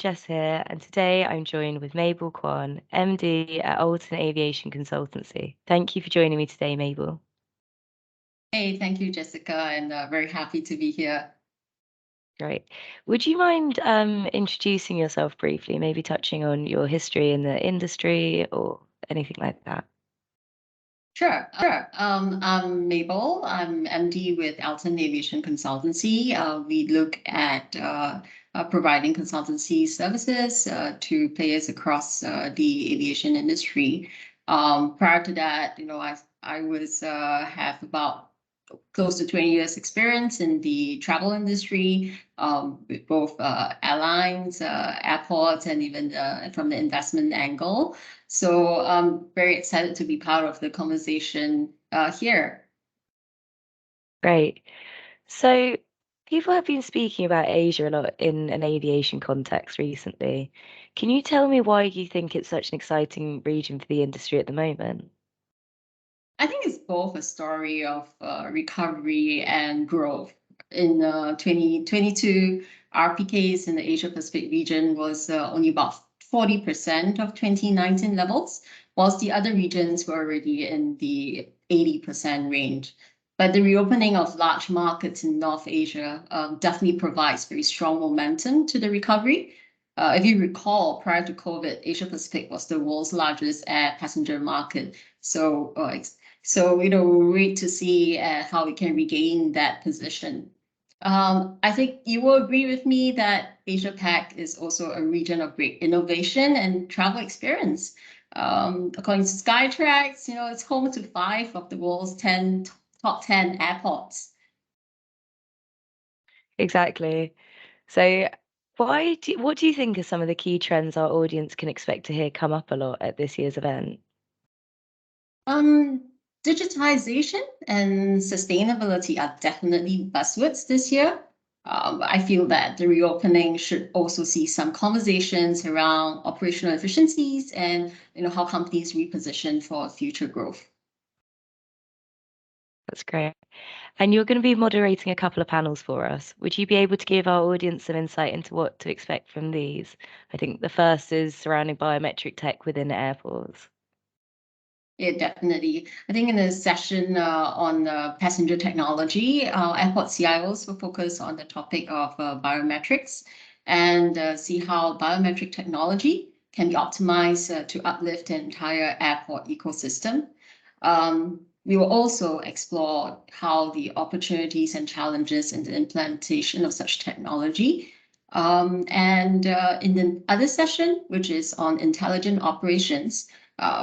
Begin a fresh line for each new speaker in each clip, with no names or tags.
Jess here, and today I'm joined with Mabel Kwan, MD at Alton Aviation Consultancy. Thank you for joining me today, Mabel.
Hey, thank you, Jessica, and very happy to be here.
Great. Would you mind introducing yourself briefly, maybe touching on your history in the industry or anything like that?
Sure. I'm Mabel. I'm MD with Alton Aviation Consultancy. We look at providing consultancy services to players across the aviation industry. Prior to that, I was have about close to 20 years experience in the travel industry, with both airlines, airports, and even from the investment angle. So I'm very excited to be part of the conversation here.
Great. So people have been speaking about Asia a lot in an aviation context recently. Can you tell me why you think it's such an exciting region for the industry at the moment?
I think it's both a story of recovery and growth. In 2022, RPKs in the Asia Pacific region was only about 40% of 2019 levels, whilst the other regions were already in the 80% range. But the reopening of large markets in North Asia definitely provides very strong momentum to the recovery. If you recall, prior to COVID, Asia Pacific was the world's largest air passenger market. So, wait to see how we can regain that position. I think you will agree with me that Asia Pac is also a region of great innovation and travel experience. According to Skytrax, it's home to 5 of the world's top 10 airports.
Exactly. So, what do you think are some of the key trends our audience can expect to hear come up a lot at this year's event?
Um, Digitization and sustainability are definitely buzzwords this year. I feel that the reopening should also see some conversations around operational efficiencies and how companies reposition for future growth.
That's great. And you're going to be moderating a couple of panels for us. Would you be able to give our audience some insight into what to expect from these? I think the first is surrounding biometric tech within airports.
Yeah, definitely. I think in the session on passenger technology, airport CIOs will focus on the topic of biometrics and see how biometric technology can be optimized to uplift the entire airport ecosystem. We will also explore how the opportunities and challenges in the implementation of such technology. And in the other session, which is on intelligent operations,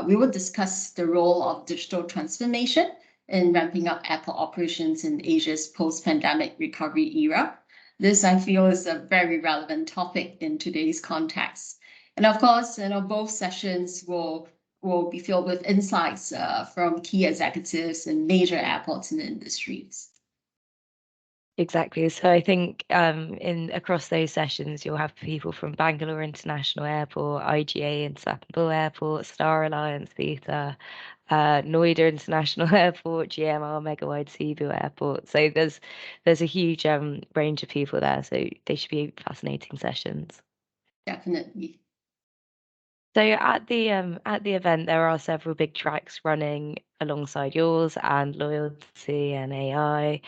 we will discuss the role of digital transformation in ramping up airport operations in Asia's post-pandemic recovery era. This, I feel, is a very relevant topic in today's context. And of course, both sessions will be filled with insights from key executives in major airports and industries.
Exactly. So I think in across those sessions, you'll have people from Bangalore International Airport, IGA Istanbul Airport, Star Alliance Beta, Noida International Airport, GMR Megawide Cebu Airport. So there's a huge range of people there. So they should be fascinating sessions.
Definitely.
So at the event, there are several big tracks running alongside yours and loyalty and AI.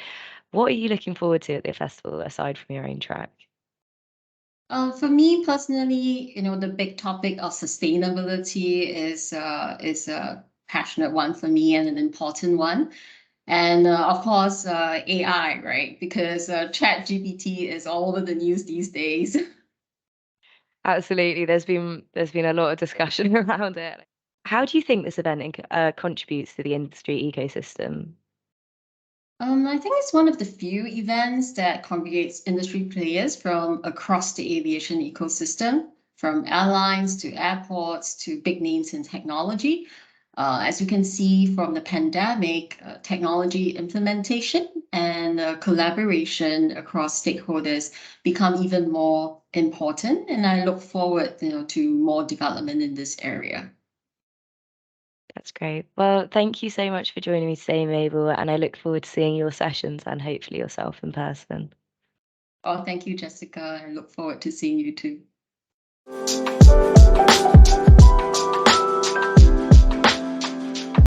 What are you looking forward to at the festival aside from your own track?
For me personally, the big topic of sustainability is a passionate one for me and an important one. And of course, AI, right? Because Chat GPT is all over the news these days.
Absolutely. There's been a lot of discussion around it. How do you think this event contributes to the industry ecosystem?
I think it's one of the few events that congregates industry players from across the aviation ecosystem, from airlines to airports to big names in technology. As you can see from the pandemic, technology implementation and collaboration across stakeholders become even more important. And I look forward, to more development in this area.
That's great. Well, thank you so much for joining me today, Mabel, and I look forward to seeing your sessions and hopefully yourself in person.
Oh, thank you, Jessica. I look forward to seeing you too. you.